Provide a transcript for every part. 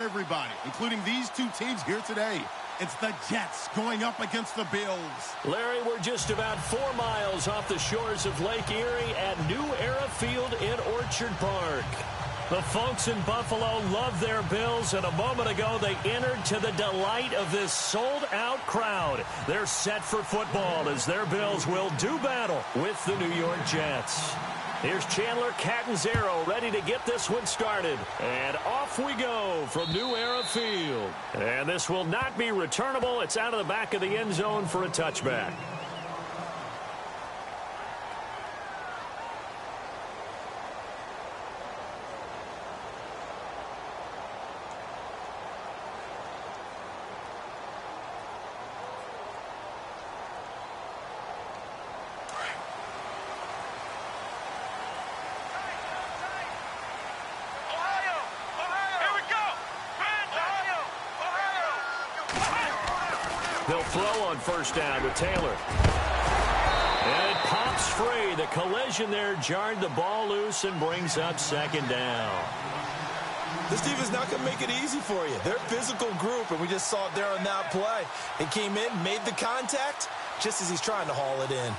everybody, including these two teams here today. It's the Jets going up against the Bills. Larry, we're just about 4 miles off the shores of Lake Erie at New Era Field in Orchard Park. The folks in Buffalo love their Bills, and a moment ago they entered to the delight of this sold-out crowd. They're set for football as their Bills will do battle with the New York Jets. Here's Chandler Catanzaro ready to get this one started. And off we go from New Era Field. And this will not be returnable. It's out of the back of the end zone for a touchback. They'll throw on first down with Taylor. And it pops free. The collision there jarred the ball loose and brings up second down. This defense not going to make it easy for you. They're a physical group, and we just saw it there on that play. It came in, made the contact, just as he's trying to haul it in.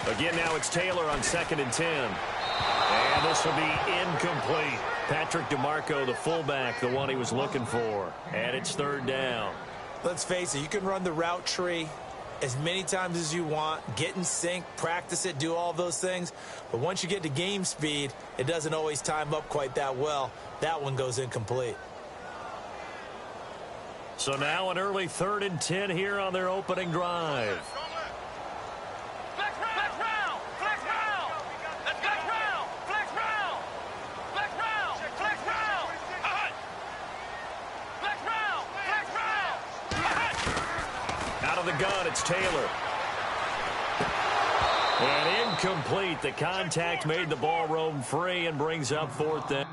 Again, now it's Taylor on 2nd and 10. And this will be incomplete. Patrick DeMarco, the fullback, the one he was looking for. And it's 3rd down. Let's face it, you can run the route tree as many times as you want, get in sync, practice it, do all those things. But once you get to game speed, it doesn't always time up quite that well. That one goes incomplete. So now an early 3rd and 10 here on their opening drive. The gun, it's Taylor. And incomplete. The contact made the ball roam free and brings up 4th down.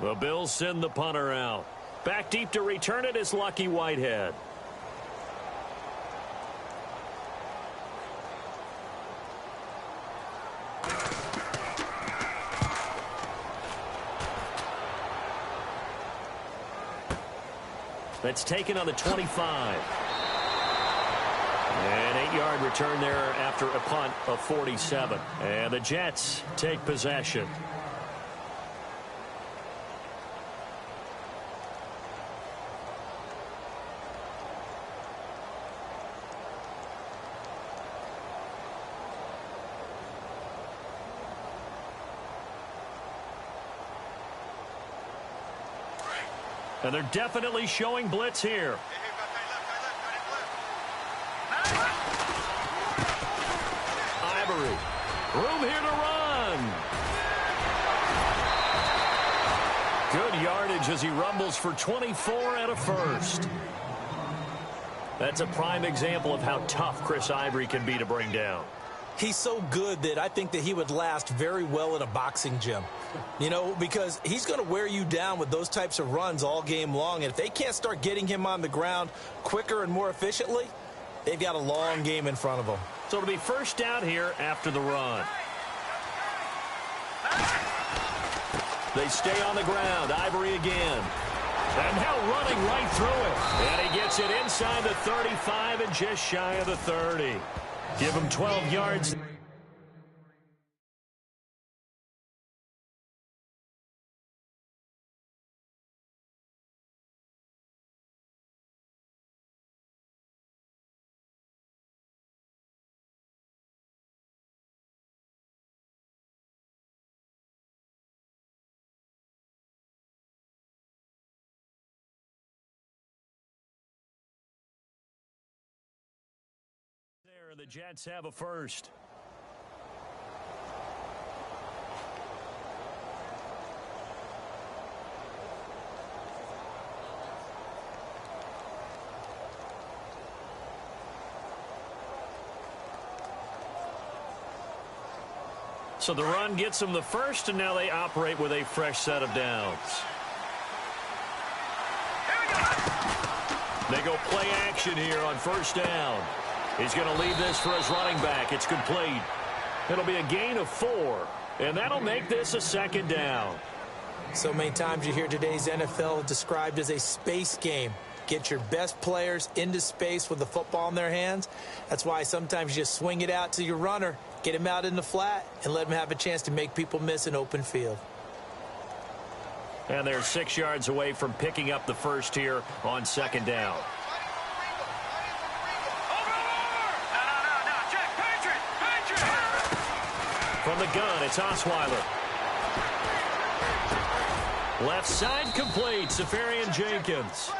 The Bills send the punter out. Back deep to return it is Lucky Whitehead. That's taken on the 25. An 8-yard return there after a punt of 47. And the Jets take possession. And they're definitely showing blitz here. Ivory. Room here to run. Good yardage as he rumbles for 24 and a first. That's a prime example of how tough Chris Ivory can be to bring down. He's so good that I think that he would last very well in a boxing gym. You know, because he's going to wear you down with those types of runs all game long. And if they can't start getting him on the ground quicker and more efficiently, they've got a long game in front of them. So it'll be first down here after the run. They stay on the ground. Ivory again. And now running right through it. And he gets it inside the 35 and just shy of the 30. Give him 12 yards. The Jets have a first. So the run gets them the first, and now they operate with a fresh set of downs. They go play action here on first down. He's going to leave this for his running back. It's complete. It'll be a gain of 4, and that'll make this a second down. So many times you hear today's NFL described as a space game. Get your best players into space with the football in their hands. That's why sometimes you just swing it out to your runner, get him out in the flat, and let him have a chance to make people miss an open field. And they're 6 yards away from picking up the first here on second down. From the gun, it's Osweiler. Left side complete, Safarian Jenkins.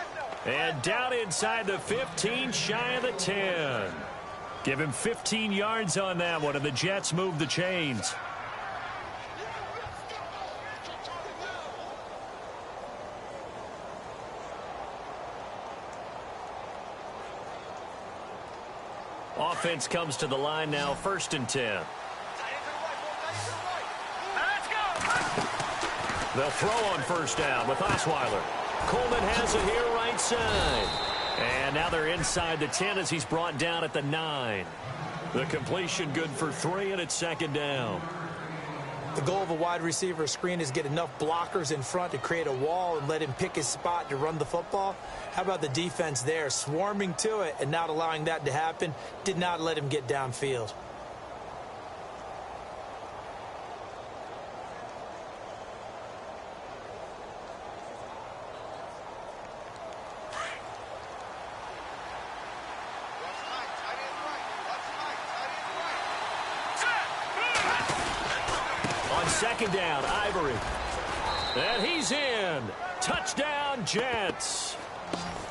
And down inside the 15, shy of the 10. Give him 15 yards on that one, and the Jets move the chains. Offense comes to the line now, 1st and 10. They'll throw on first down with Osweiler. Coleman has it here right side. And now they're inside the 10 as he's brought down at the 9. The completion good for 3, and it's second down. The goal of a wide receiver screen is get enough blockers in front to create a wall and let him pick his spot to run the football. How about the defense there, swarming to it and not allowing that to happen? Did not let him get downfield. Second down, Ivory. And he's in. Touchdown, Jets.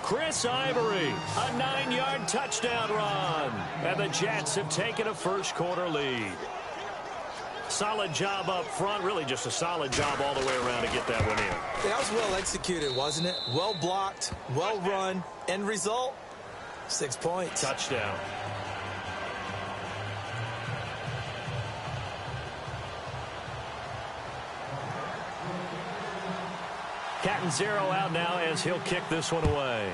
Chris Ivory, a 9-yard touchdown run. And the Jets have taken a first-quarter lead. Solid job up front. Really just a solid job all the way around to get that one in. That was well executed, wasn't it? Well blocked, well run. End result, 6 points. Touchdown. Catanzaro out now as he'll kick this one away.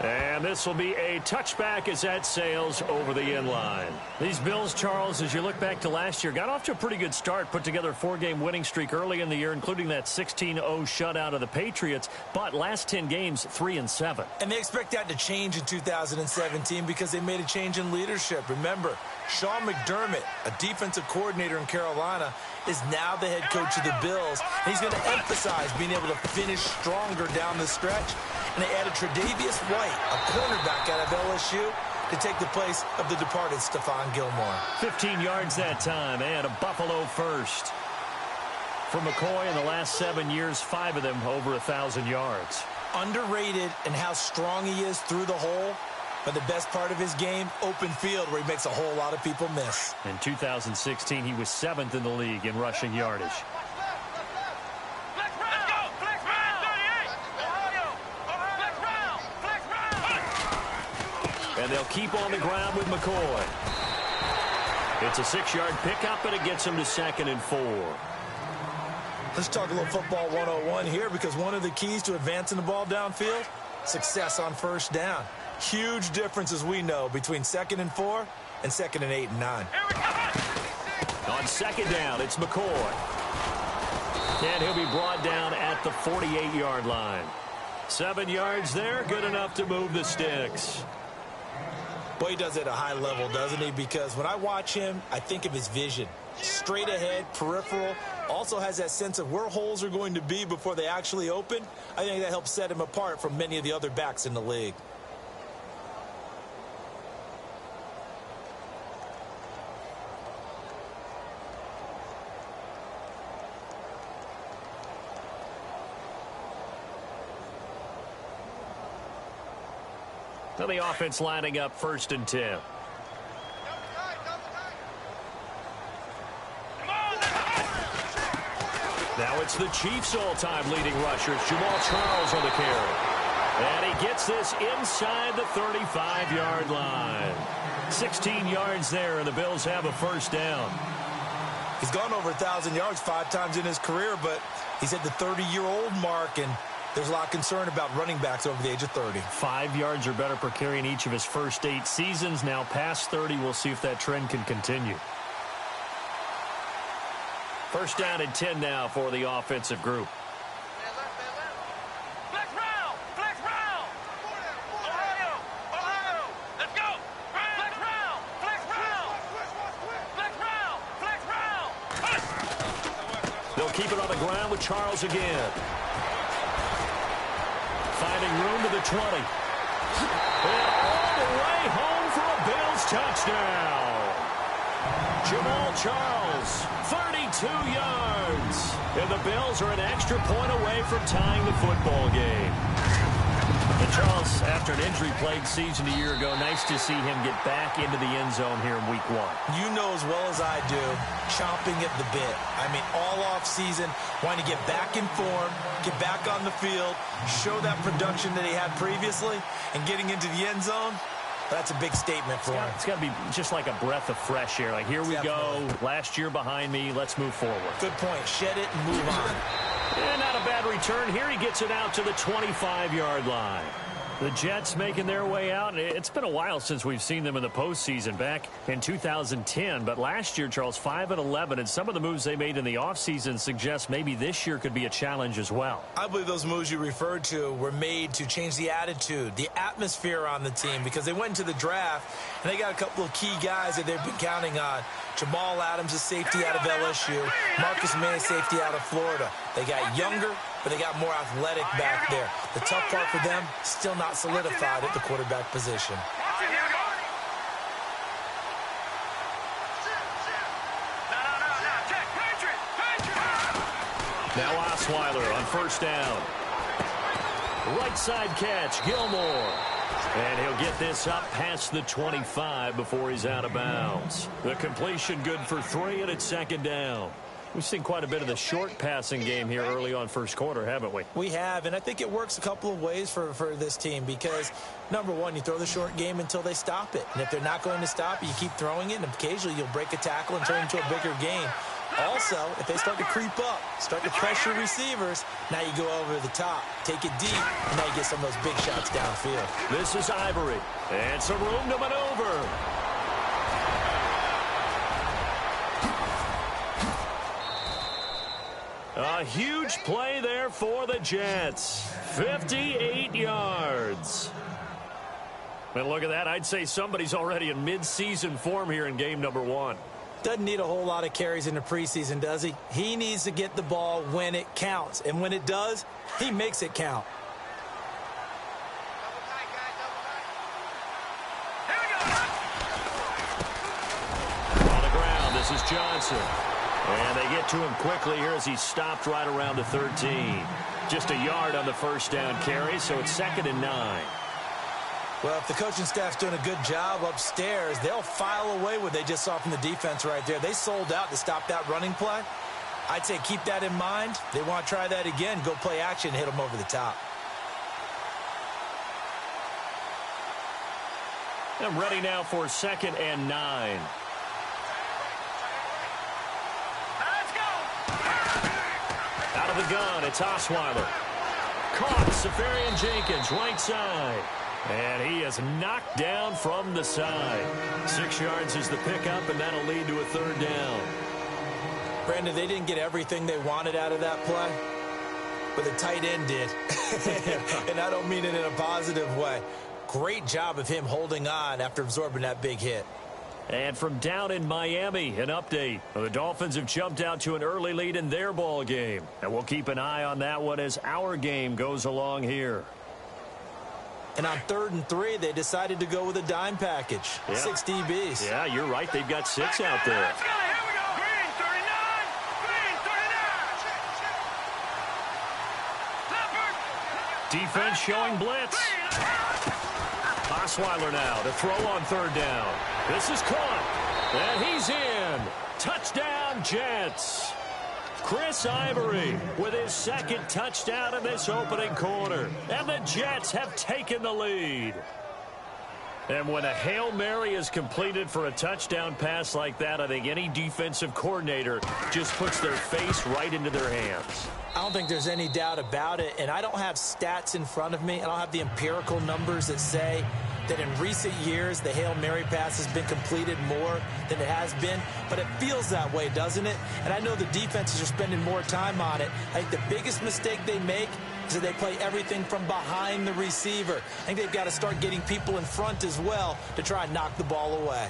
And this will be a touchback as that sails over the end line. These Bills, Charles, as you look back to last year, got off to a pretty good start, put together a 4-game winning streak early in the year, including that 16-0 shutout of the Patriots, but last 10 games, 3-7. And they expect that to change in 2017 because they made a change in leadership. Remember, Sean McDermott, a defensive coordinator in Carolina, is now the head coach of the Bills. And he's going to emphasize being able to finish stronger down the stretch. And they added Tre'Davious White, a cornerback out of LSU, to take the place of the departed Stephon Gilmore. 15 yards that time, and a Buffalo first. For McCoy in the last 7 years, 5 of them over 1,000 yards. Underrated in how strong he is through the hole. But the best part of his game, open field, where he makes a whole lot of people miss. In 2016, he was 7th in the league in rushing yardage. And they'll keep on the ground with McCoy. It's a 6-yard pickup, and it gets him to 2nd and 4. Let's talk a little football 101 here, because one of the keys to advancing the ball downfield, success on first down. Huge difference, as we know, between 2nd and 4 and 2nd and 8 and 9. On second down, it's McCoy. And he'll be brought down at the 48-yard line. 7 yards there, good enough to move the sticks. Boy, he does it at a high level, doesn't he? Because when I watch him, I think of his vision. Straight ahead, peripheral, also has that sense of where holes are going to be before they actually open. I think that helps set him apart from many of the other backs in the league. So the offense lining up 1st and 10. Now it's the Chiefs' all-time leading rusher. It's Jamal Charles on the carry. And he gets this inside the 35-yard line. 16 yards there, and the Bills have a 1st down. He's gone over 1,000 yards 5 times in his career, but he's at the 30-year-old mark, and there's a lot of concern about running backs over the age of 30. 5 yards or better per carry in each of his first 8 seasons. Now past 30, we'll see if that trend can continue. 1st down and 10 now for the offensive group. Flex round! Flex round! Ohio! Ohio! Let's go! Flex round! Flex round! Flex round! Flex round! They'll keep it on the ground with Charles again. Finding room to the 20. And all the way home for a Bills touchdown. Jamal Charles, 32 yards. And the Bills are an extra point away from tying the football game. And Charles, after an injury-plagued season a year ago, nice to see him get back into the end zone here in Week 1. You know as well as I do, chomping at the bit. I mean, all off season, wanting to get back in form, get back on the field, show that production that he had previously, and getting into the end zone. That's a big statement for him. It's got to be just like a breath of fresh air. Like, here we go. Last year behind me. Let's move forward. Good point. Shed it and move on. And not a bad return. Here he gets it out to the 25-yard line. The Jets making their way out. It's been a while since we've seen them in the postseason, back in 2010. But last year, Charles, 5-11, and some of the moves they made in the offseason suggest maybe this year could be a challenge as well. I believe those moves you referred to were made to change the attitude, the atmosphere on the team, because they went into the draft, and they got a couple of key guys that they've been counting on. Jamal Adams, a safety out of LSU. Marcus May, safety out of Florida. They got younger, but they got more athletic back there. The tough part for them, still not solidified at the quarterback position. Now Osweiler on 1st down. Right side catch, Gilmore. And he'll get this up past the 25 before he's out of bounds. The completion good for 3, and it's 2nd down. We've seen quite a bit of the short passing game here early on 1st quarter, haven't we? We have, and I think it works a couple of ways for this team because, number one, you throw the short game until they stop it. And if they're not going to stop it, you keep throwing it, and occasionally you'll break a tackle and turn it into a bigger gain. Also, if they start to creep up, start to pressure receivers, now you go over the top, take it deep, and now you get some of those big shots downfield. This is Ivory, and some room to maneuver. A huge play there for the Jets. 58 yards. And look at that. I'd say somebody's already in mid-season form here in game number 1. Doesn't need a whole lot of carries in the preseason, does he? He needs to get the ball when it counts. And when it does, he makes it count. On the ground, this is Johnson. And they get to him quickly here as he stopped right around the 13. Just a yard on the 1st down carry, so it's 2nd and 9. Well, if the coaching staff's doing a good job upstairs, they'll file away what they just saw from the defense right there. They sold out to stop that running play. I'd say keep that in mind. They want to try that again, go play action, hit them over the top. I'm ready now for 2nd and 9. Out of the gun, it's Osweiler. Caught, Safarian Jenkins, right side. And he is knocked down from the side. 6 yards is the pickup, and that'll lead to a 3rd down. Brandon, they didn't get everything they wanted out of that play, but the tight end did. And I don't mean it in a positive way. Great job of him holding on after absorbing that big hit. And from down in Miami, an update. The Dolphins have jumped out to an early lead in their ball game. And we'll keep an eye on that one as our game goes along here. And on 3rd and 3, they decided to go with a dime package. Yeah. 6 DBs. Yeah, you're right. They've got 6 out there. Let's go. Here we go. Green 39. Green 39. Leopard. Defense showing blitz. Osweiler now to throw on 3rd down. This is caught. And he's in. Touchdown, Jets. Chris Ivory with his 2nd touchdown in this opening quarter. And the Jets have taken the lead. And when a Hail Mary is completed for a touchdown pass like that, I think any defensive coordinator just puts their face right into their hands. I don't think there's any doubt about it, and I don't have stats in front of me. I don't have the empirical numbers that say that in recent years the Hail Mary pass has been completed more than it has been, but it feels that way, doesn't it? And I know the defenses are spending more time on it. I think the biggest mistake they make is that they play everything from behind the receiver. I think they've got to start getting people in front as well to try and knock the ball away.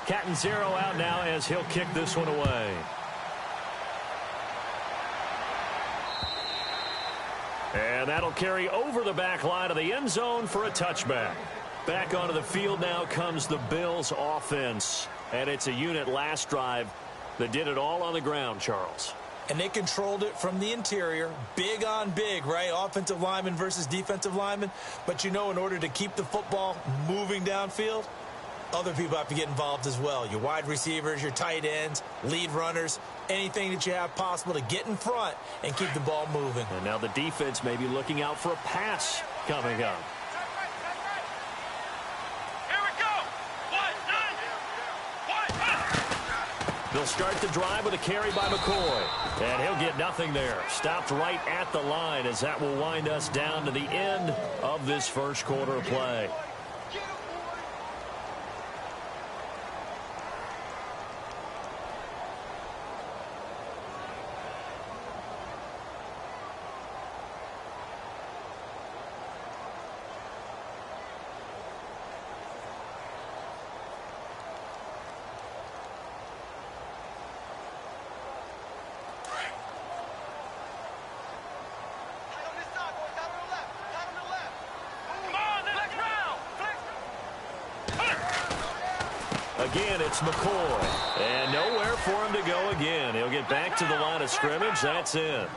Catanzaro out now as he'll kick this one away. And that'll carry over the back line of the end zone for a touchback. Back onto the field now comes the Bills offense. And it's a unit last drive that did it all on the ground, Charles. And they controlled it from the interior. Big on big, right? Offensive lineman versus defensive lineman. But you know, in order to keep the football moving downfield, other people have to get involved as well. Your wide receivers, your tight ends, lead runners, anything that you have possible to get in front and keep the ball moving. And now the defense may be looking out for a pass coming up. Here we go. They'll start the drive with a carry by McCoy. And he'll get nothing there. Stopped right at the line as that will wind us down to the end of this first quarter of play. Again, it's McCoy. And nowhere for him to go again. He'll get back to the line of scrimmage. That's it.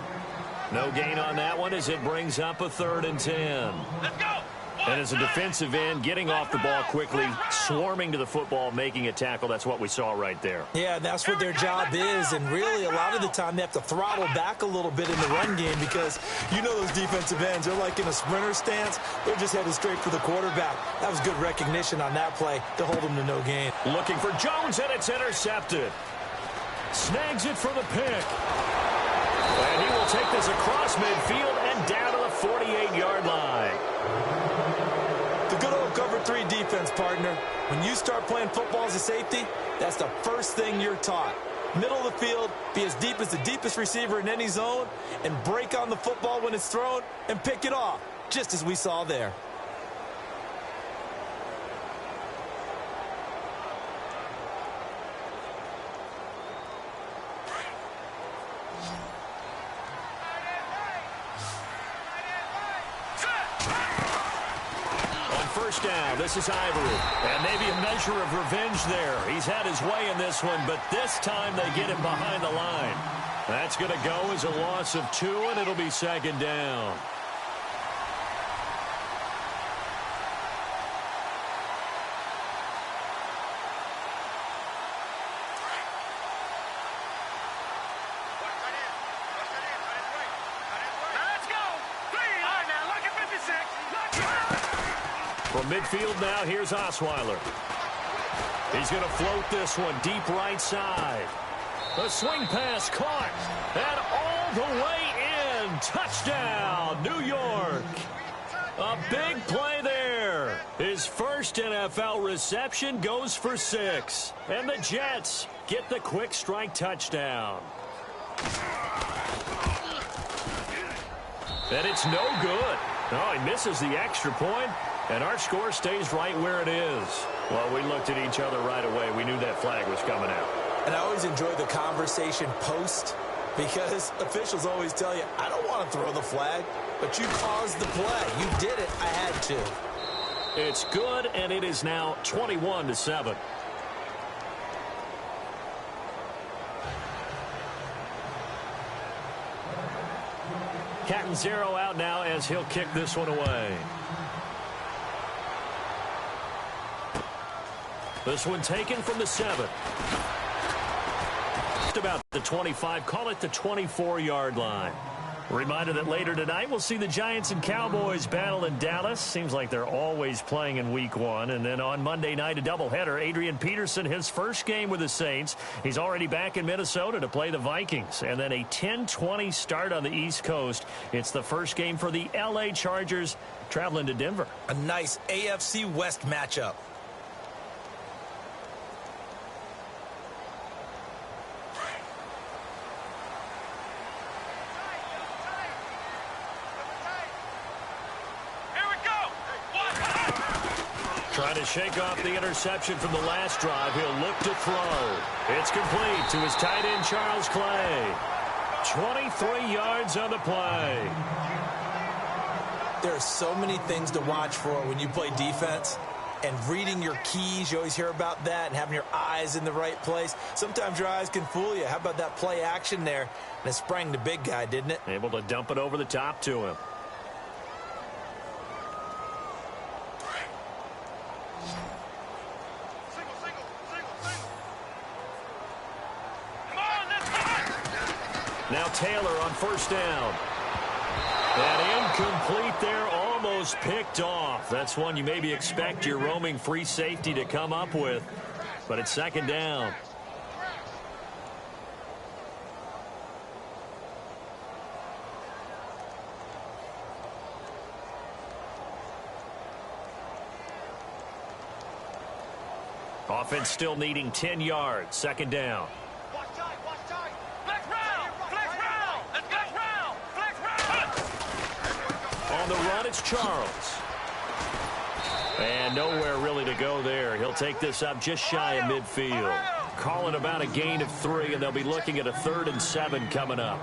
No gain on that one as it brings up a 3rd and 10. Let's go. And as a defensive end, getting off the ball quickly, swarming to the football, making a tackle. That's what we saw right there. Yeah, that's what their job is. And really, a lot of the time, they have to throttle back a little bit in the run game because you know those defensive ends, they're like in a sprinter stance. They're just headed straight for the quarterback. That was good recognition on that play to hold them to no gain. Looking for Jones, and it's intercepted. Snags it for the pick. And he will take this across midfield and down to the 48-yard line. The good old cover 3 defense, partner. When you start playing football as a safety, that's the first thing you're taught. Middle of the field, be as deep as the deepest receiver in any zone, and break on the football when it's thrown and pick it off, just as we saw there. First down, this is Ivory. And maybe a measure of revenge there. He's had his way in this one, but this time they get him behind the line. That's going to go as a loss of 2, and it'll be 2nd down. From midfield now, here's Osweiler. He's going to float this one deep right side. The swing pass caught. And all the way in. Touchdown, New York. A big play there. His first NFL reception goes for 6. And the Jets get the quick strike touchdown. And it's no good. Oh, he misses the extra point, and our score stays right where it is. Well, we looked at each other right away. We knew that flag was coming out. And I always enjoy the conversation post, because officials always tell you, I don't want to throw the flag, but you caused the play. You did it. I had to. It's good, and it is now 21-7. Catanzaro out now as he'll kick this one away. This one taken from the 7. Just about the 25, call it the 24-yard line. Reminder that later tonight we'll see the Giants and Cowboys battle in Dallas. Seems like they're always playing in week 1. And then on Monday night, a doubleheader. Adrian Peterson, his first game with the Saints. He's already back in Minnesota to play the Vikings. And then a 10-20 start on the East Coast. It's the first game for the L.A. Chargers traveling to Denver. A nice AFC West matchup. Trying to shake off the interception from the last drive. He'll look to throw. It's complete to his tight end, Charles Clay. 23 yards on the play. There are so many things to watch for when you play defense. And reading your keys, you always hear about that, and having your eyes in the right place. Sometimes your eyes can fool you. How about that play action there? And it sprang the big guy, didn't it? Able to dump it over the top to him. Now Taylor on first down. And incomplete there, almost picked off. That's one you maybe expect your roaming free safety to come up with. But it's second down. Offense still needing 10 yards. Second down. On the run, it's Charles. And nowhere really to go there. He'll take this up just shy of midfield. Calling about a gain of 3, and they'll be looking at a 3rd and 7 coming up.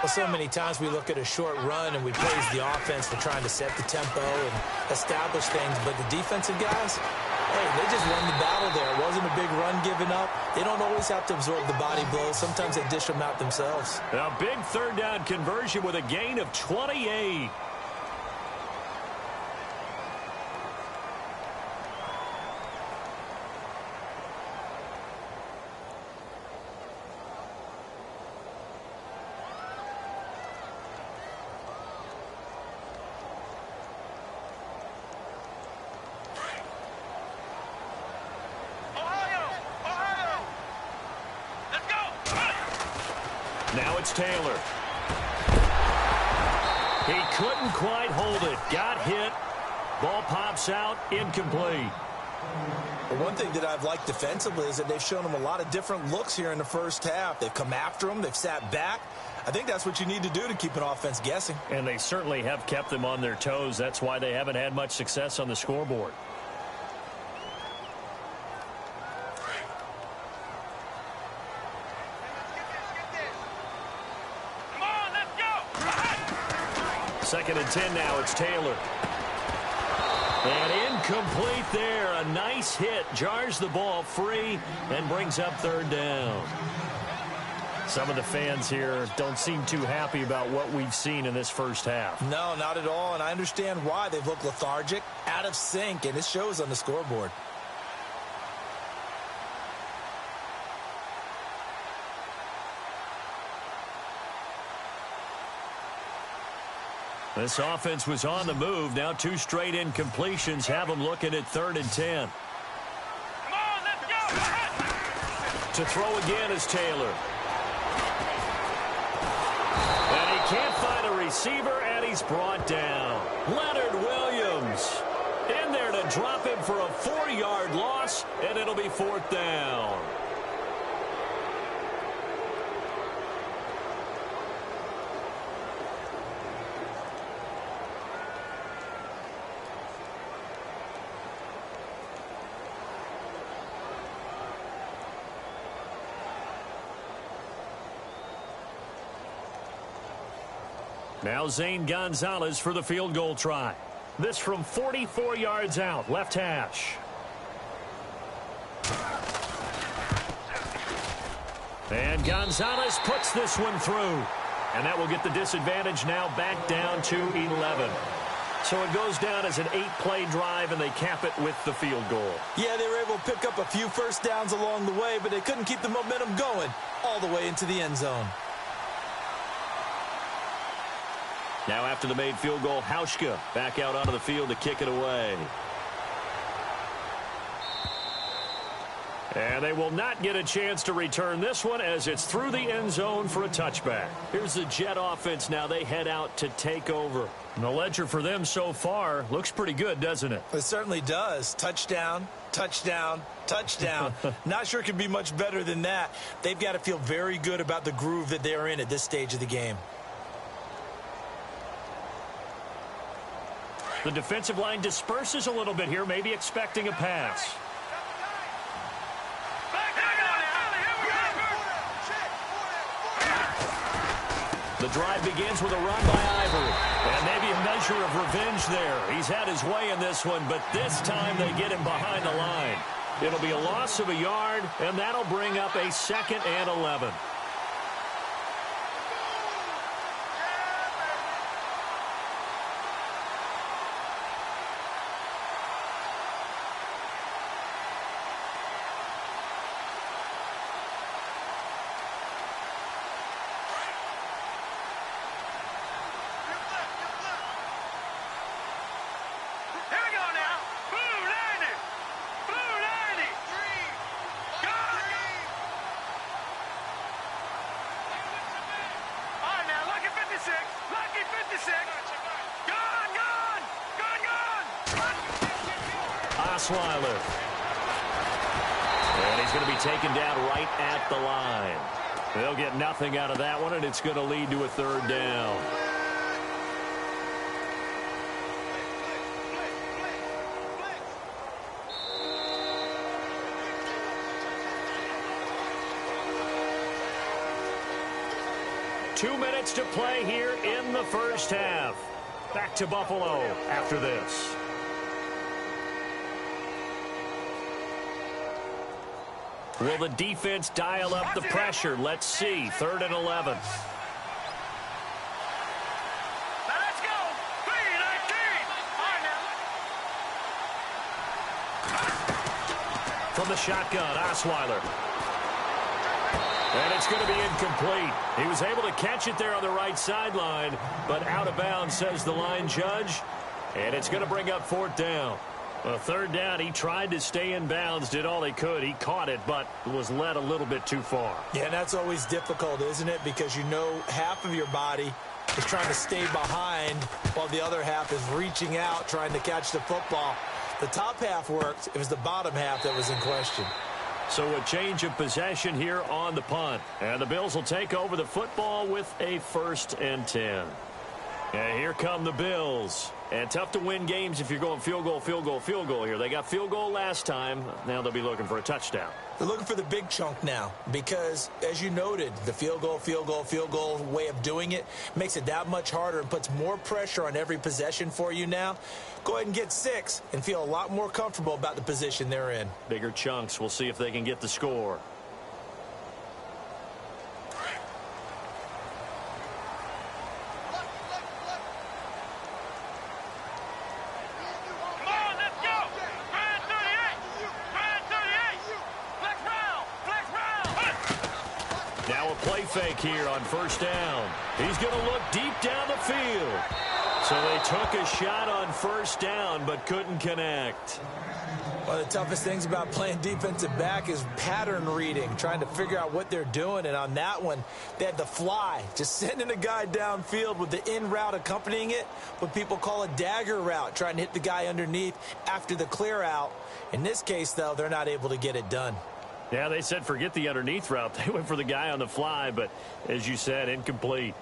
Well, so many times we look at a short run and we praise the offense for trying to set the tempo and establish things. But the defensive guys, hey, they just won the battle there. It wasn't a big run given up. They don't always have to absorb the body blows. Sometimes they dish them out themselves. A big 3rd down conversion with a gain of 28. Now it's Taylor. He couldn't quite hold it. Got hit. Ball pops out. Incomplete. But one thing that I've liked defensively is that they've shown him a lot of different looks here in the first half. They've come after him. They've sat back. I think that's what you need to do to keep an offense guessing. And they certainly have kept them on their toes. That's why they haven't had much success on the scoreboard. Second and 10 now. It's Taylor. And incomplete there. A nice hit. Jars the ball free and brings up 3rd down. Some of the fans here don't seem too happy about what we've seen in this first half. No, not at all. And I understand why. They've looked lethargic, out of sync, and it shows on the scoreboard. This offense was on the move. Now 2 straight incompletions have them looking at 3rd and 10. Come on, let's go! To throw again is Taylor. And he can't find a receiver, and he's brought down. Leonard Williams. In there to drop him for a 4-yard loss, and it'll be 4th down. Now Zane Gonzalez for the field goal try. This from 44 yards out, left hash. And Gonzalez puts this one through. And that will get the disadvantage now back down to 11. So it goes down as an 8-play drive, and they cap it with the field goal. Yeah, they were able to pick up a few first downs along the way, but they couldn't keep the momentum going all the way into the end zone. Now after the made field goal, Hauschka back out onto the field to kick it away. And they will not get a chance to return this one as it's through the end zone for a touchback. Here's the Jet offense now. They head out to take over. And the ledger for them so far looks pretty good, doesn't it? It certainly does. Touchdown, touchdown, touchdown. Not sure it can be much better than that. They've got to feel very good about the groove that they're in at this stage of the game. The defensive line disperses a little bit here, maybe expecting a pass. The drive begins with a run by Ivory. And maybe a measure of revenge there. He's had his way in this one, but this time they get him behind the line. It'll be a loss of a yard, and that'll bring up a 2nd and 11. Osweiler. And he's going to be taken down right at the line. They'll get nothing out of that one, and it's going to lead to a 3rd down. Two minutes to play here in the first half. Back to Buffalo after this. Will the defense dial up the pressure? Let's see. 3rd and 11. Now let's go. 3-19. From the shotgun, Osweiler. And it's going to be incomplete. He was able to catch it there on the right sideline, but out of bounds, says the line judge. And it's going to bring up 4th down. A 3rd down, he tried to stay in bounds, did all he could. He caught it, but was led a little bit too far. Yeah, that's always difficult, isn't it? Because you know half of your body is trying to stay behind while the other half is reaching out, trying to catch the football. The top half worked. It was the bottom half that was in question. So a change of possession here on the punt. And the Bills will take over the football with a 1st and 10. And here come the Bills. And tough to win games if you're going field goal, field goal, field goal here. They got field goal last time. Now they'll be looking for a touchdown. They're looking for the big chunk now because, as you noted, the field goal, field goal, field goal way of doing it makes it that much harder and puts more pressure on every possession for you now. Go ahead and get 6 and feel a lot more comfortable about the position they're in. Bigger chunks. We'll see if they can get the score. Now a play fake here on 1st down. He's going to look deep down the field. So they took a shot on first down, but couldn't connect. One of the toughest things about playing defensive back is pattern reading, trying to figure out what they're doing. And on that one, they had the fly, just sending a guy downfield with the in route accompanying it, what people call a dagger route, trying to hit the guy underneath after the clear out. In this case, though, they're not able to get it done. Yeah, they said forget the underneath route. They went for the guy on the fly, but as you said, incomplete.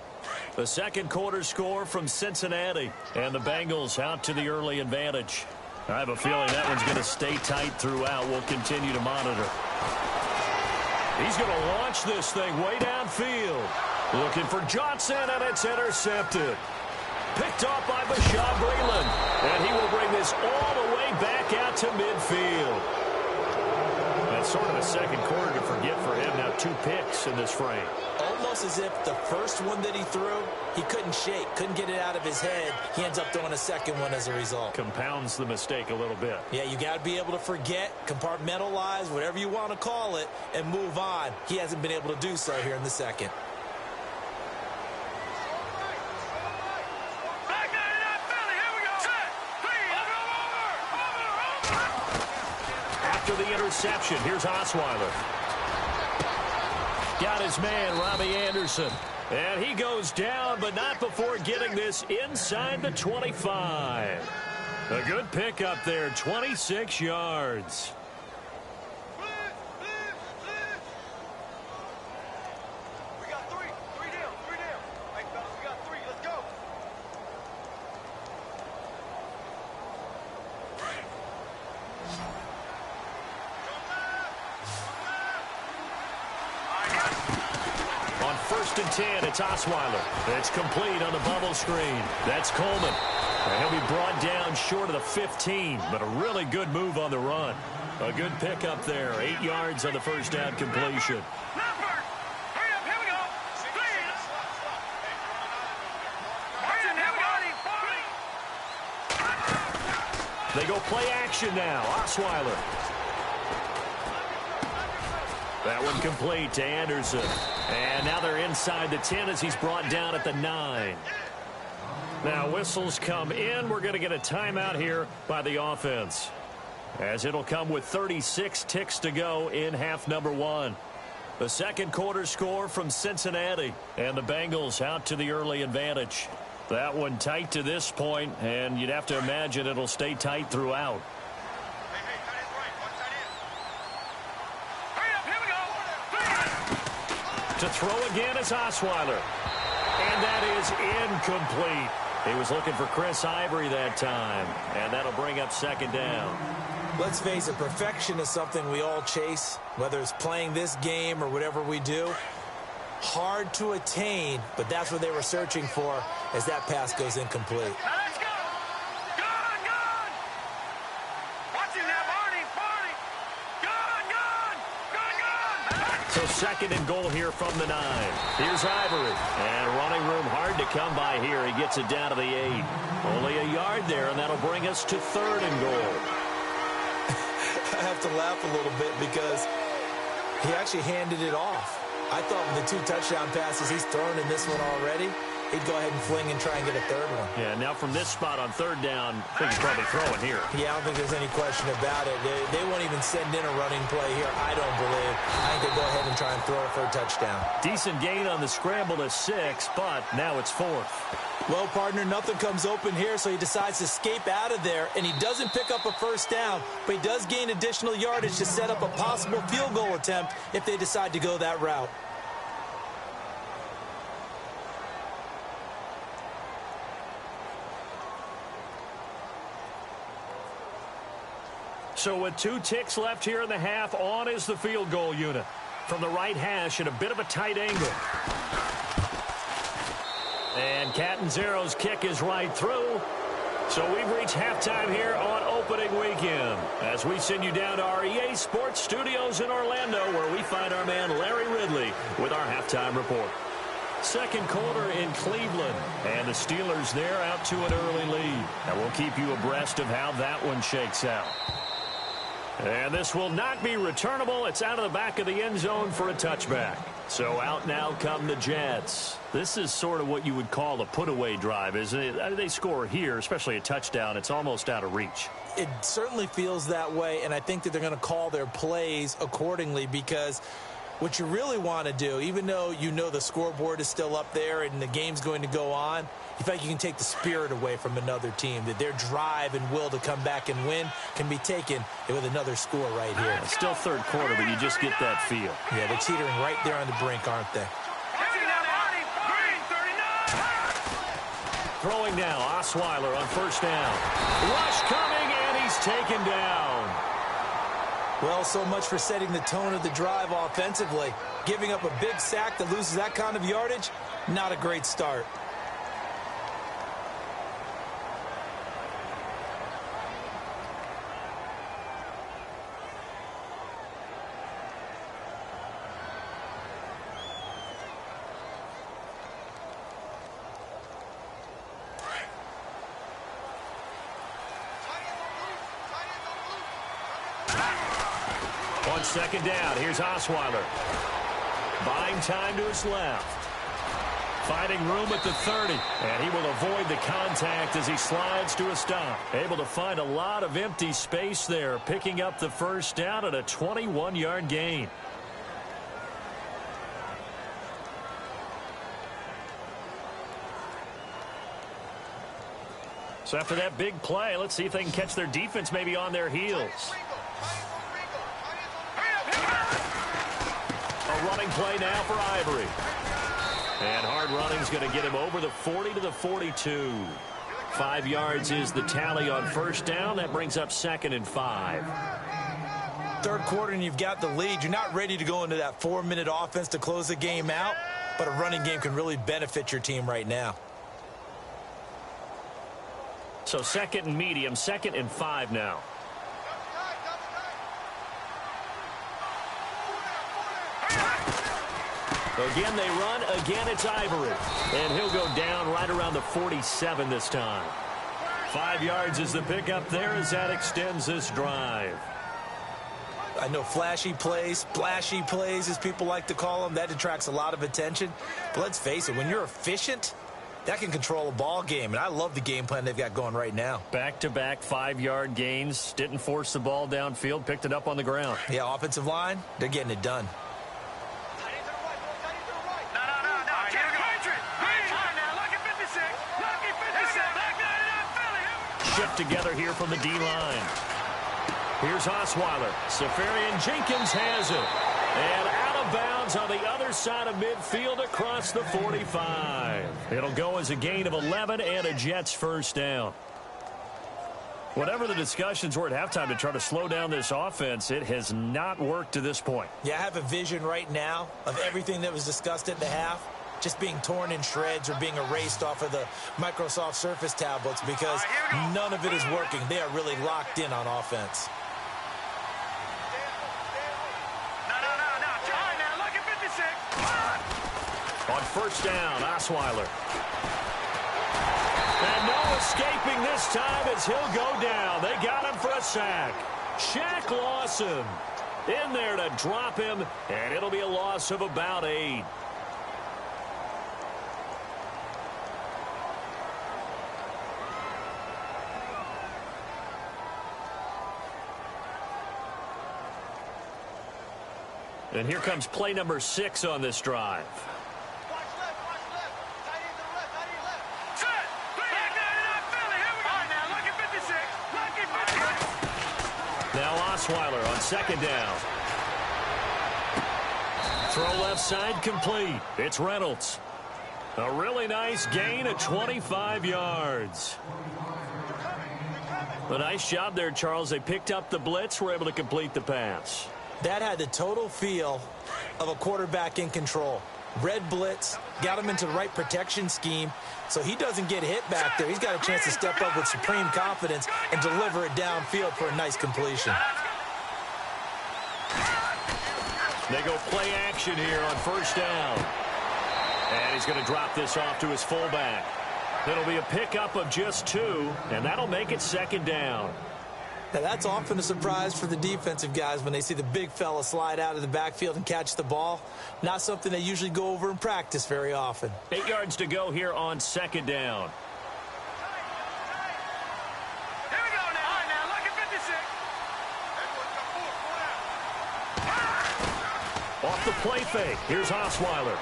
The second quarter score from Cincinnati, and the Bengals out to the early advantage. I have a feeling that one's going to stay tight throughout. We'll continue to monitor. He's going to launch this thing way downfield. Looking for Johnson, and it's intercepted. Picked off by Bashaud Breeland, and he will bring this all the way back out to midfield. That's sort of a second quarter to forget for him. Now 2 picks in this frame. Almost as if the first one that he threw, he couldn't shake, couldn't get it out of his head. He ends up throwing a second one as a result. Compounds the mistake a little bit. Yeah, you got to be able to forget, compartmentalize, whatever you want to call it, and move on. He hasn't been able to do so here in the second. After the interception, here's Osweiler. Got his man, Robbie Anderson. And he goes down, but not before getting this inside the 25. A good pickup there, 26 yards. We got three. Three down. Hey, fellas, we got 3. Let's go. On 1st and 10, it's Osweiler. It's complete on the bubble screen. That's Coleman. And he'll be brought down short of the 15, but a really good move on the run. A good pickup there. 8 yards on the first down completion. They go play action now. Osweiler. That one complete to Anderson. And now they're inside the 10 as he's brought down at the 9. Now whistles come in. We're going to get a timeout here by the offense, as it'll come with 36 ticks to go in half number 1. The second quarter score from Cincinnati, and the Bengals out to the early advantage. That one tight to this point, and you'd have to imagine it'll stay tight throughout. To throw again is Osweiler. And that is incomplete. He was looking for Chris Ivory that time. And that'll bring up second down. Let's face it, perfection is something we all chase, whether it's playing this game or whatever we do. Hard to attain, but that's what they were searching for as that pass goes incomplete. Now let's go. Gone. Watch him now, Barney. Gone. So second and goal here from the 9. Here's Ivory. And running room hard to come by here. He gets it down to the 8. Only a yard there, and that'll bring us to 3rd and goal. I have to laugh a little bit because he actually handed it off. I thought with the 2 touchdown passes he's thrown in this one already, he'd go ahead and fling and try and get a 3rd one. Yeah, now from this spot on 3rd down, I think he's probably throwing here. Yeah, I don't think there's any question about it. They won't even send in a running play here, I don't believe. I think they'll go ahead and try and throw it for a touchdown. Decent gain on the scramble to 6, but now it's 4th. Well, partner, nothing comes open here, so he decides to escape out of there, and he doesn't pick up a first down, but he does gain additional yardage to set up a possible field goal attempt if they decide to go that route. So with 2 ticks left here in the half, on is the field goal unit. From the right hash at a bit of a tight angle. And Catanzaro's kick is right through. So we've reached halftime here on opening weekend, as we send you down to our EA Sports Studios in Orlando, where we find our man Larry Ridley with our halftime report. Second quarter in Cleveland, and the Steelers there out to an early lead. And we'll keep you abreast of how that one shakes out. And this will not be returnable. It's out of the back of the end zone for a touchback. So out now come the Jets. This is sort of what you would call a put-away drive, isn't it? They score here, especially a touchdown. It's almost out of reach. It certainly feels that way, and I think that they're going to call their plays accordingly, because what you really want to do, even though you know the scoreboard is still up there and the game's going to go on, you feel like you can take the spirit away from another team, that their drive and will to come back and win can be taken with another score right here. It's still third quarter, but you just get that feel. Yeah, they're teetering right there on the brink, aren't they? Throwing now, Osweiler on first down. Rush coming, and he's taken down. Well, so much for setting the tone of the drive offensively. Giving up a big sack that loses that kind of yardage, not a great start. On second down, here's Osweiler. Buying time to his left. Finding room at the 30. And he will avoid the contact as he slides to a stop. Able to find a lot of empty space there. Picking up the first down at a 21-yard gain. So after that big play, let's see if they can catch their defense maybe on their heels. A running play now for Ivory. And hard running is going to get him over the 40 to the 42. 5 yards is the tally on first down. That brings up 2nd and 5. Third quarter and you've got the lead. You're not ready to go into that 4-minute offense to close the game out, but a running game can really benefit your team right now. So 2nd and medium, 2nd and 5 now. Again, they run. Again, it's Ivory. And he'll go down right around the 47 this time. 5 yards is the pickup there as that extends this drive. I know flashy plays, splashy plays, as people like to call them, that attracts a lot of attention. But let's face it, when you're efficient, that can control a ball game. And I love the game plan they've got going right now. Back-to-back 5-yard gains. Didn't force the ball downfield. Picked it up on the ground. Yeah, offensive line, they're getting it done. Shift together here from the D-line. Here's Osweiler. Safarian Jenkins has it. And out of bounds on the other side of midfield across the 45. It'll go as a gain of 11 and a Jets first down. Whatever the discussions were at halftime to try to slow down this offense, it has not worked to this point. Yeah, I have a vision right now of everything that was discussed at the half just being torn in shreds or being erased off of the Microsoft Surface tablets, because none of it is working. They are really locked in on offense. On first down, Osweiler. And no escaping this time as he'll go down. They got him for a sack. Shaq Lawson in there to drop him, and it'll be a loss of about 8. And here comes play number 6 on this drive. Now Osweiler on second down. Throw left side complete. It's Reynolds. A really nice gain of 25 yards. A nice job there, Charles. They picked up the blitz, were able to complete the pass. That had the total feel of a quarterback in control. Red blitz, got him into the right protection scheme, so he doesn't get hit back there. He's got a chance to step up with supreme confidence and deliver it downfield for a nice completion. They go play action here on first down. And he's going to drop this off to his fullback. It'll be a pickup of just 2, and that'll make it second down. Now, that's often a surprise for the defensive guys when they see the big fella slide out of the backfield and catch the ball. Not something they usually go over in practice very often. 8 yards to go here on second down. Here we go now. All right, now, look at 56. Off the play fake. Here's Osweiler.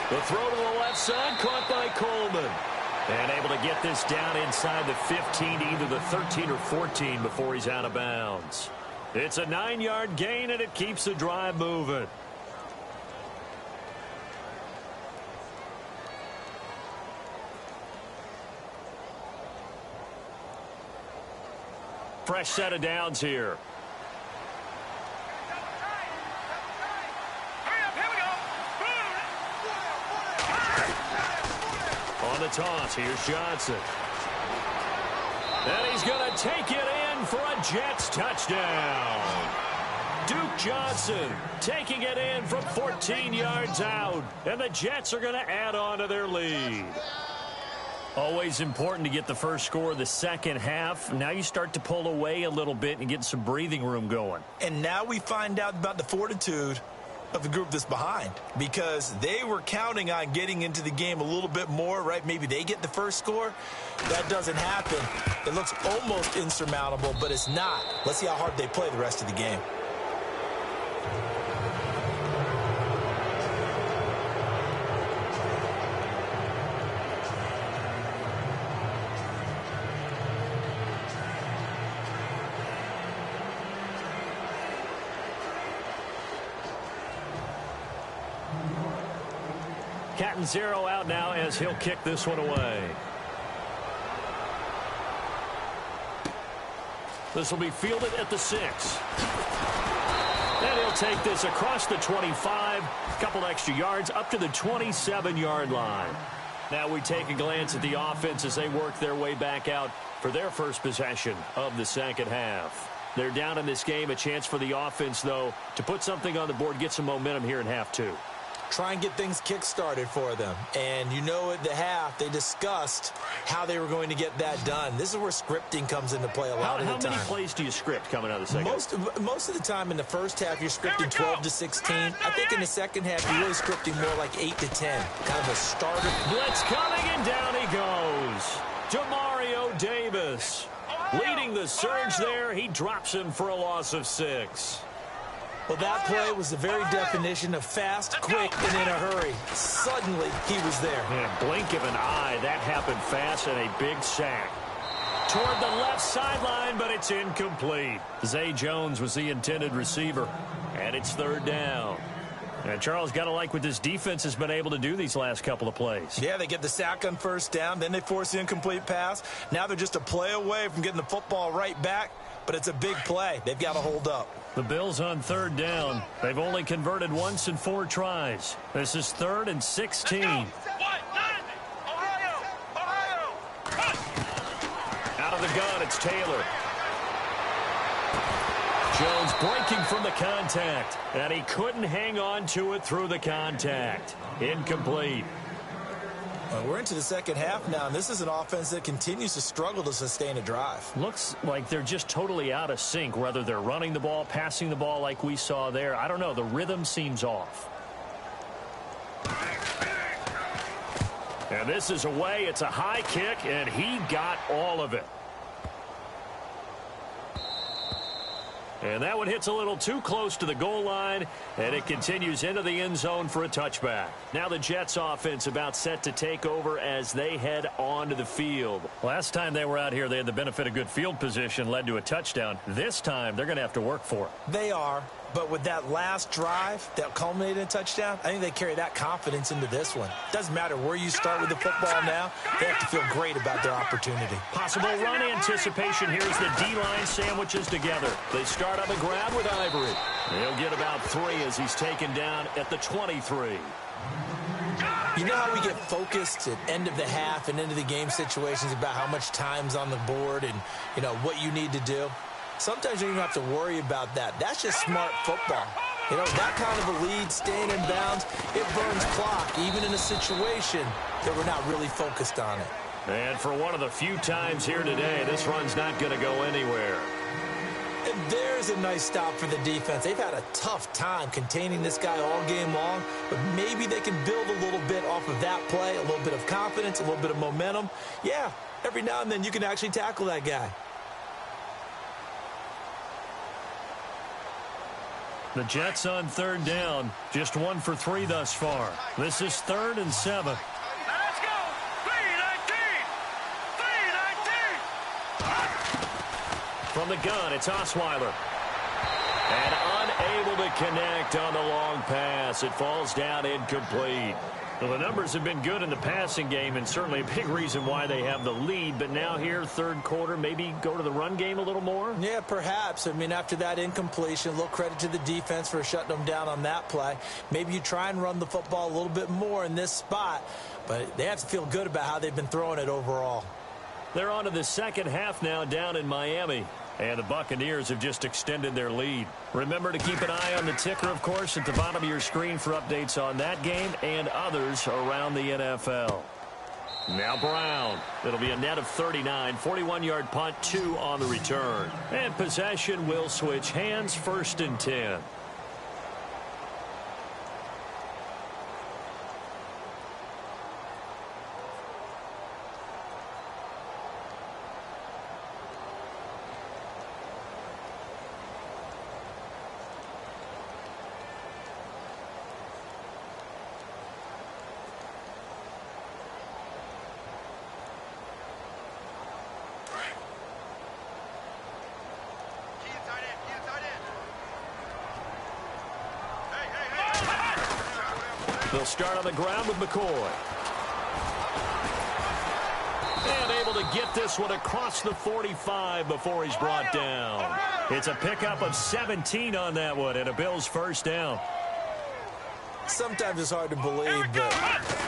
The throw to the left side, caught by Coleman. And able to get this down inside the 15 to either the 13 or 14 before he's out of bounds. It's a 9-yard gain, and it keeps the drive moving. Fresh set of downs here. On the toss, here's Johnson. And he's going to take it in for a Jets touchdown. Duke Johnson taking it in from 14 yards out. And the Jets are going to add on to their lead. Always important to get the first score of the second half. Now you start to pull away a little bit and get some breathing room going. And now we find out about the fortitude of the group that's behind, because they were counting on getting into the game a little bit more, right? Maybe they get the first score. That doesn't happen. It looks almost insurmountable, but it's not. Let's see how hard they play the rest of the game. Cat and zero out now as he'll kick this one away. This will be fielded at the 6. And he'll take this across the 25. A couple extra yards up to the 27-yard line. Now we take a glance at the offense as they work their way back out for their first possession of the second half. They're down in this game. A chance for the offense, though, to put something on the board, get some momentum here in half 2. Try and get things kick-started for them. And you know at the half, they discussed how they were going to get that done. This is where scripting comes into play a lot of the time. How many plays do you script coming out of the second half? Most of the time in the first half, you're scripting 12 to 16. I think in the second half, you're really scripting more like 8 to 10. Kind of a starter. Blitz coming, and down he goes. Demario Davis leading the surge there. He drops him for a loss of 6. Well, that play was the very definition of fast, quick, and in a hurry. Suddenly, he was there. Yeah, blink of an eye. That happened fast, and a big sack. Toward the left sideline, but it's incomplete. Zay Jones was the intended receiver, and it's third down. And Charles, got to like what this defense has been able to do these last couple of plays. Yeah, they get the sack on first down, then they force the incomplete pass. Now they're just a play away from getting the football right back, but it's a big play. They've got to hold up. The Bills on third down. They've only converted once in 4 tries. This is 3rd and 16. Out of the gun, it's Taylor. Jones breaking from the contact, and he couldn't hang on to it through the contact. Incomplete. We're into the second half now, and this is an offense that continues to struggle to sustain a drive. Looks like they're just totally out of sync, whether they're running the ball, passing the ball like we saw there. I don't know. The rhythm seems off. And this is away. It's a high kick, and he got all of it. And that one hits a little too close to the goal line, and it continues into the end zone for a touchback. Now the Jets offense about set to take over as they head onto the field. Last time they were out here, they had the benefit of good field position, led to a touchdown. This time, they're going to have to work for it. They are, but with that last drive that culminated in a touchdown, I think they carry that confidence into this one. Doesn't matter where you start with the football now, they have to feel great about their opportunity. Possible run anticipation. Here's the D-line sandwiches together. They start on the ground with Ivory. He'll get about 3 as he's taken down at the 23. You know how we get focused at end of the half and into the game situations about how much time's on the board and, you know, what you need to do? Sometimes you don't have to worry about that. That's just smart football. You know, that kind of a lead, staying in bounds, it burns clock, even in a situation that we're not really focused on it. And for one of the few times here today, this run's not going to go anywhere. And there's a nice stop for the defense. They've had a tough time containing this guy all game long, but maybe they can build a little bit off of that play, a little bit of confidence, a little bit of momentum. Yeah, every now and then you can actually tackle that guy. The Jets on third down, just 1 for 3 thus far. This is 3rd and 7. Now let's go. 3-19. From the gun, it's Osweiler. And unable to connect on the long pass. It falls down incomplete. Well, the numbers have been good in the passing game, and certainly a big reason why they have the lead. But now here, third quarter, maybe go to the run game a little more? Yeah, perhaps. I mean, after that incompletion, a little credit to the defense for shutting them down on that play. Maybe you try and run the football a little bit more in this spot, but they have to feel good about how they've been throwing it overall. They're on to the second half now down in Miami. And the Buccaneers have just extended their lead. Remember to keep an eye on the ticker, of course, at the bottom of your screen for updates on that game and others around the NFL. Now Brown. It'll be a net of 39. 41-yard punt, 2 on the return. And possession will switch hands, 1st and 10. They'll start on the ground with McCoy. And able to get this one across the 45 before he's brought down. It's a pickup of 17 on that one and a Bills first down. Sometimes it's hard to believe, but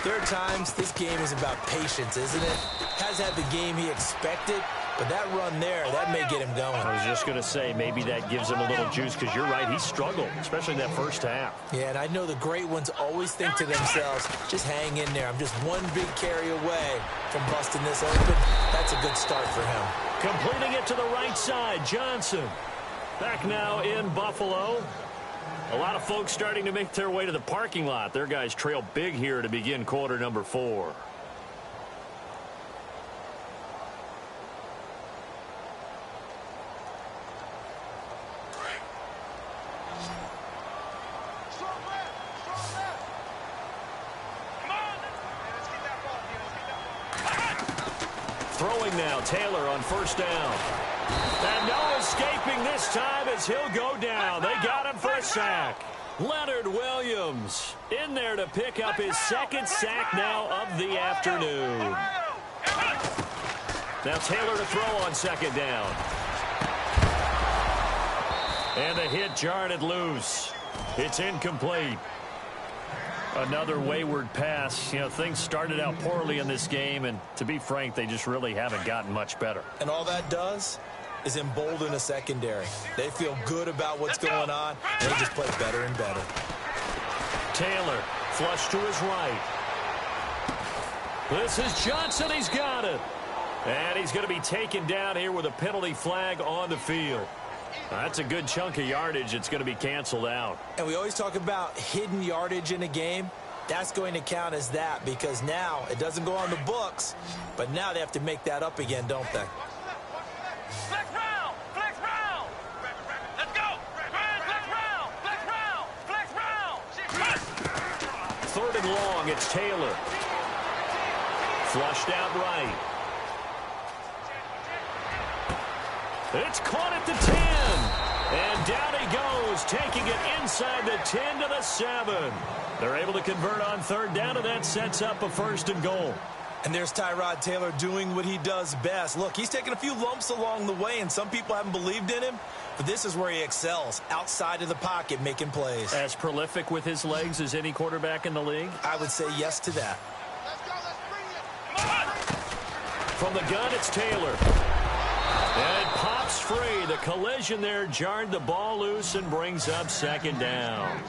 there are times this game is about patience, isn't it? Has had the game he expected, but that run there, that may get him going. I was just going to say, maybe that gives him a little juice, because you're right, he struggled, especially in that first half. Yeah, and I know the great ones always think to themselves, just hang in there. I'm just one big carry away from busting this open. That's a good start for him. Completing it to the right side, Johnson. Back now in Buffalo. A lot of folks starting to make their way to the parking lot. Their guys trail big here to begin quarter number 4. Throwing now, Taylor on first down. And no escaping this time as he'll go down. They got him for a sack. Leonard Williams in there to pick up his 2nd sack now of the afternoon. Now Taylor to throw on 2nd down. And the hit jarred it loose. It's incomplete. Another wayward pass. You know, things started out poorly in this game, and to be frank, they just really haven't gotten much better. And all that does is embolden a secondary. They feel good about what's going on, and they just play better and better. Taylor, flush to his right. This is Johnson. He's got it. And he's going to be taken down here with a penalty flag on the field. That's a good chunk of yardage. It's going to be canceled out. And we always talk about hidden yardage in a game. That's going to count as that, because now it doesn't go on the books, but now they have to make that up again, don't they? Flex round! Flex round! Let's go! Flex round! Flex round! Flex round! 3rd and long, it's Taylor. Flushed out right. It's caught at the 10. And down he goes, taking it inside the 10 to the 7. They're able to convert on 3rd down, and that sets up a 1st and goal. And there's Tyrod Taylor doing what he does best. Look, he's taken a few lumps along the way, and some people haven't believed in him. But this is where he excels, outside of the pocket, making plays. As prolific with his legs as any quarterback in the league? I would say yes to that. Let's go, let's bring it! From the gun, it's Taylor. And it pops free. The collision there jarred the ball loose and brings up 2nd down.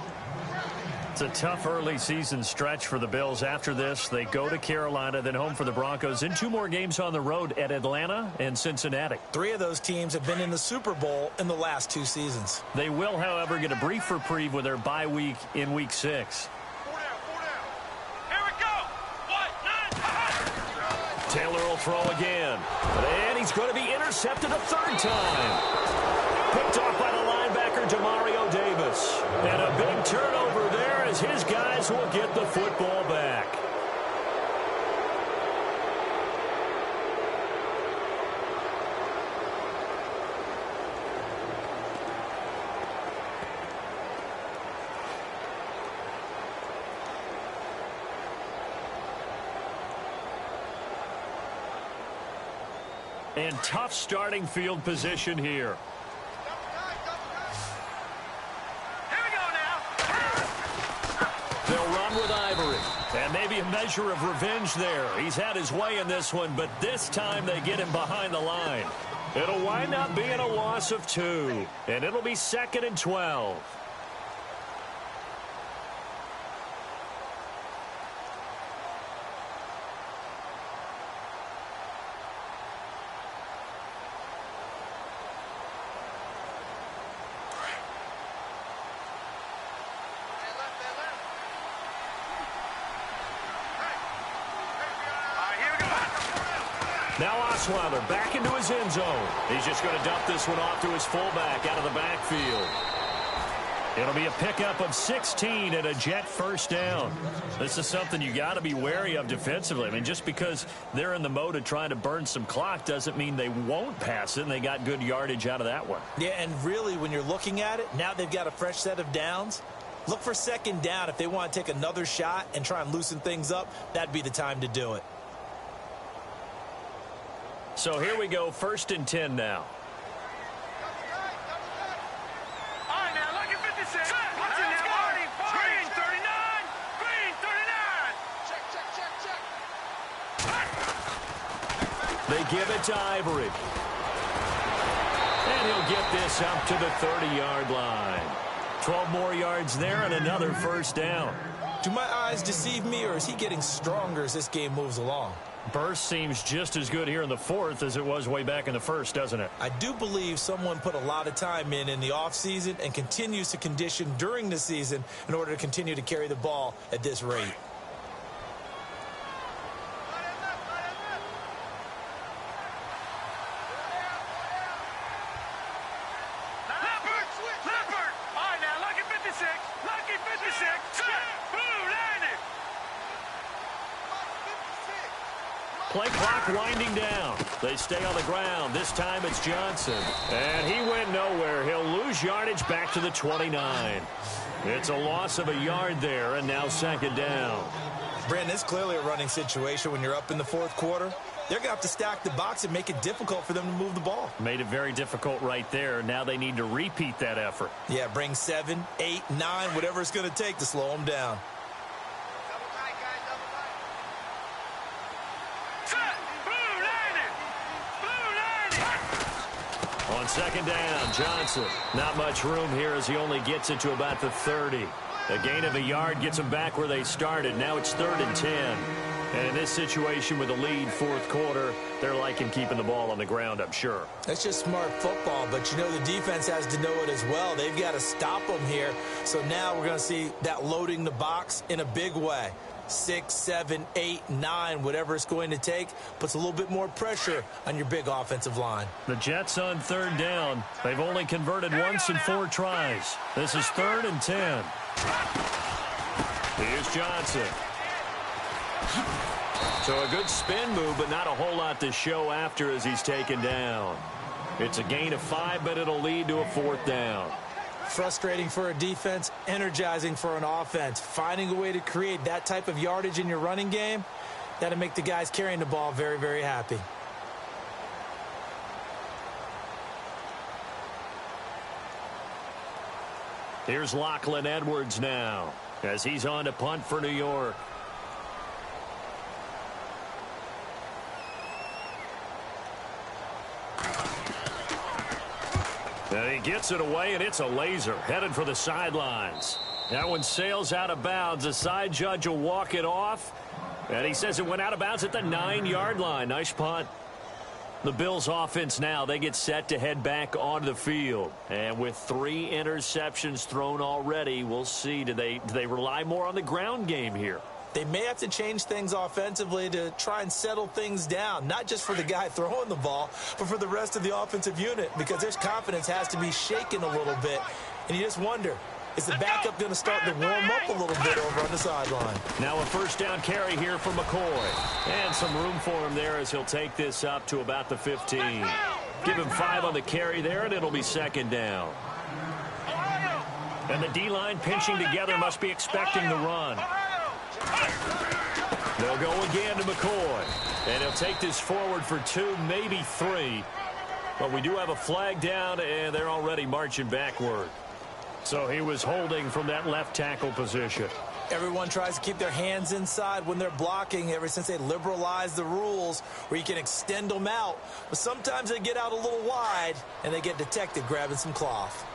It's a tough early season stretch for the Bills. After this, they go to Carolina, then home for the Broncos, and 2 more games on the road at Atlanta and Cincinnati. 3 of those teams have been in the Super Bowl in the last 2 seasons. They will, however, get a brief reprieve with their bye week in Week 6. Taylor will throw again. And he's going to be intercepted a 3rd time. Picked off by the linebacker, Demario Davis. And a big turnover there as his guys will get the football back. And tough starting field position here. Here we go now. They'll run with Ivory. And maybe a measure of revenge there. He's had his way in this one, but this time they get him behind the line. It'll wind up being a loss of 2. And it'll be 2nd and 12. Now Osweiler back into his end zone. He's just going to dump this one off to his fullback out of the backfield. It'll be a pickup of 16 and a Jet 1st down. This is something you got to be wary of defensively. I mean, just because they're in the mode of trying to burn some clock doesn't mean they won't pass it, and they got good yardage out of that one. Yeah, and really, when you're looking at it, now they've got a fresh set of downs. Look for 2nd down. If they want to take another shot and try and loosen things up, that'd be the time to do it. So here we go, 1st and 10 now. All right, now, look at 56. Watch it now, Marty. Green 39. Green 39. Check. They give it to Ivory. And he'll get this up to the 30-yard line. 12 more yards there and another 1st down. Do my eyes deceive me, or is he getting stronger as this game moves along? Burst seems just as good here in the 4th as it was way back in the 1st, doesn't it? I do believe someone put a lot of time in the offseason and continues to condition during the season in order to continue to carry the ball at this rate. Leopard. All right, now, lucky 56. Lucky 56. Blue landed. Play clock winding down. They stay on the ground. This time it's Johnson. And he went nowhere. He'll lose yardage back to the 29. It's a loss of a yard there, and now 2nd down. Brandon, it's clearly a running situation when you're up in the 4th quarter. They're going to have to stack the box and make it difficult for them to move the ball. Made it very difficult right there. Now they need to repeat that effort. Yeah, bring 7, 8, 9, whatever it's going to take to slow them down. On 2nd down, Johnson. Not much room here as he only gets it to about the 30. A gain of a yard gets them back where they started. Now it's 3rd and 10. And in this situation with a lead 4th quarter, they're liking keeping the ball on the ground, I'm sure. That's just smart football, but you know the defense has to know it as well. They've got to stop them here. So now we're going to see that loading the box in a big way. 6, 7, 8, 9, whatever it's going to take, puts a little bit more pressure on your big offensive line. The Jets on 3rd down. They've only converted once in 4 tries. This is 3rd and 10. Here's Johnson. So a good spin move, but not a whole lot to show after as he's taken down. It's a gain of 5, but it'll lead to a 4th down. Frustrating for a defense, energizing for an offense. Finding a way to create that type of yardage in your running game, that'll make the guys carrying the ball very, very happy. Here's Lachlan Edwards now as he's on to punt for New York. And he gets it away, and it's a laser headed for the sidelines. That one sails out of bounds. The side judge will walk it off. And he says it went out of bounds at the 9-yard line. Nice punt. The Bills offense now, they get set to head back onto the field. And with 3 interceptions thrown already, we'll see. Do they rely more on the ground game here? They may have to change things offensively to try and settle things down, not just for the guy throwing the ball, but for the rest of the offensive unit, because their confidence has to be shaken a little bit. And you just wonder, is the backup going to start to warm up a little bit over on the sideline? Now a first down carry here for McCoy. And some room for him there as he'll take this up to about the 15. Give him 5 on the carry there, and it'll be second down. And the D-line pinching together must be expecting the run. They'll go again to McCoy. And he'll take this forward for 2, maybe 3. But we do have a flag down, and they're already marching backward. So he was holding from that left tackle position. Everyone tries to keep their hands inside when they're blocking ever since they liberalized the rules where you can extend them out. But sometimes they get out a little wide, and they get detected grabbing some cloth.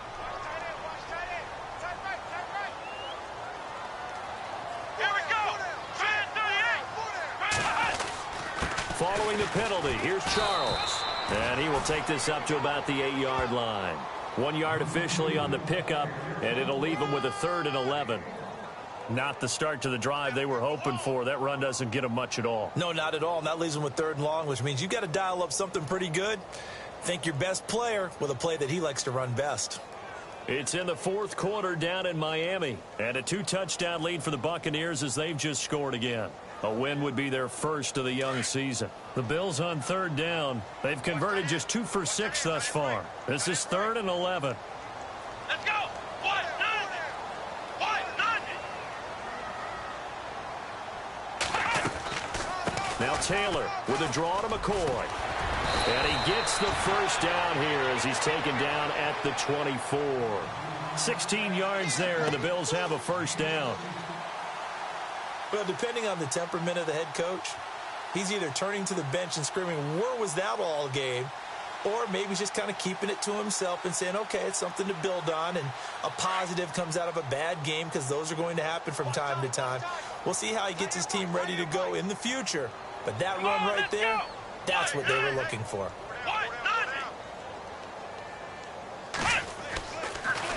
Following the penalty, here's Charles. And he will take this up to about the 8-yard line. 1 yard officially on the pickup, and it'll leave him with a 3rd and 11. Not the start to the drive they were hoping for. That run doesn't get them much at all. No, not at all. And that leaves them with 3rd and long, which means you've got to dial up something pretty good. Think your best player with a play that he likes to run best. It's in the 4th quarter down in Miami. And a 2-touchdown lead for the Buccaneers as they've just scored again. A win would be their first of the young season. The Bills on 3rd down. They've converted just 2 for 6 thus far. This is 3rd and 11. Let's go. What? Now Taylor with a draw to McCoy. And he gets the first down here as he's taken down at the 24. 16 yards there, and the Bills have a first down. Well, depending on the temperament of the head coach, he's either turning to the bench and screaming, where was that all game? Or maybe he's just kind of keeping it to himself and saying, okay, it's something to build on, and a positive comes out of a bad game because those are going to happen from time to time. We'll see how he gets his team ready to go in the future. But that run right there, that's what they were looking for.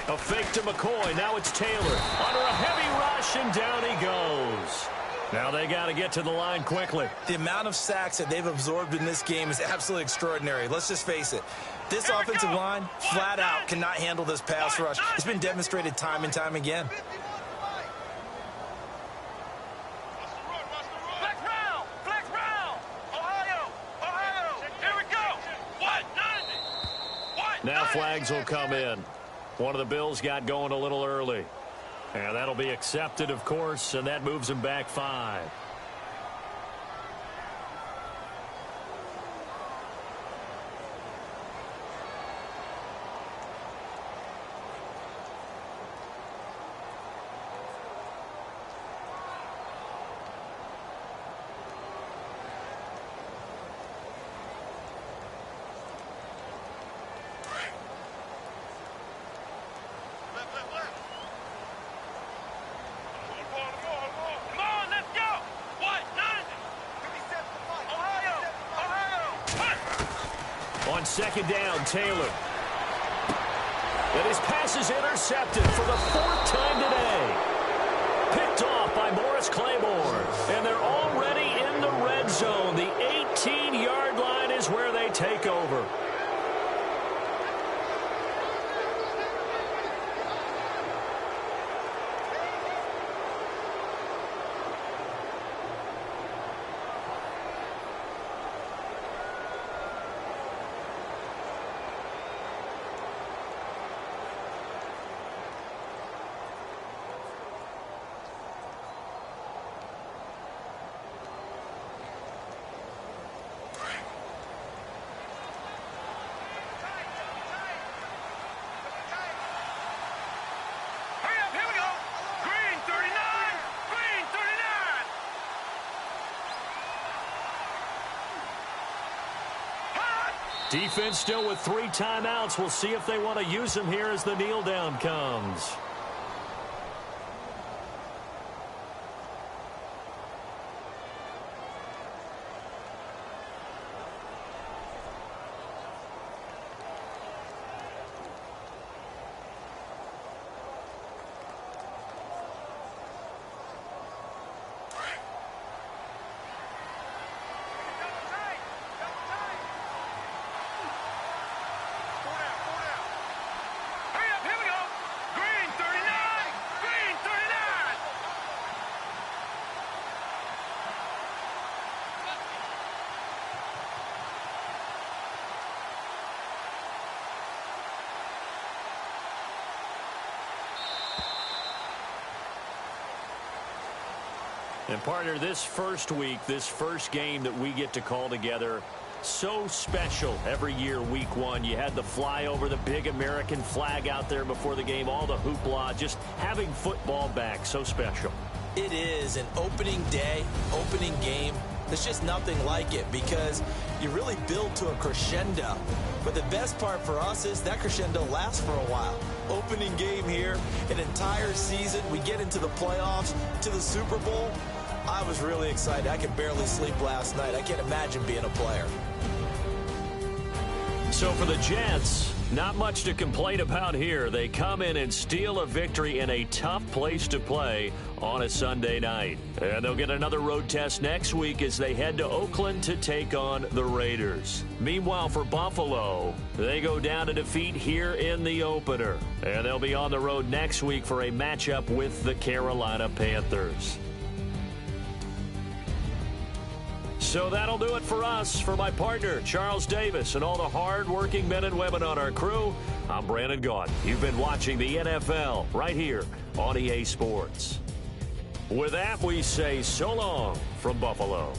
A fake to McCoy. Now it's Taylor. Under a heavy rush, and down he goes. Now they got to get to the line quickly. The amount of sacks that they've absorbed in this game is absolutely extraordinary. Let's just face it. This offensive line, flat out, cannot handle this pass rush. It's been demonstrated time and time again. Now flags will come in. One of the Bills got going a little early. And that'll be accepted, of course, and that moves him back 5. On 2nd down, Taylor. And his pass is intercepted for the 4th time today. Picked off by Morris Claiborne. And they're already in the red zone. The 18-yard line is where they take over. Defense still with 3 timeouts. We'll see if they want to use them here as the kneel down comes. And partner, this first week, this first game that we get to call together, so special every year, week one. You had the flyover, the big American flag out there before the game, all the hoopla, just having football back, so special. It is an opening day, opening game. There's just nothing like it because you really build to a crescendo. But the best part for us is that crescendo lasts for a while. Opening game here, an entire season. We get into the playoffs, to the Super Bowl. I was really excited. I could barely sleep last night. I can't imagine being a player. So for the Jets, not much to complain about here. They come in and steal a victory in a tough place to play on a Sunday night. And they'll get another road test next week as they head to Oakland to take on the Raiders. Meanwhile, for Buffalo, they go down to defeat here in the opener. And they'll be on the road next week for a matchup with the Carolina Panthers. So that'll do it for us. For my partner, Charles Davis, and all the hard-working men and women on our crew, I'm Brandon Gaudin. You've been watching the NFL right here on EA Sports. With that, we say so long from Buffalo.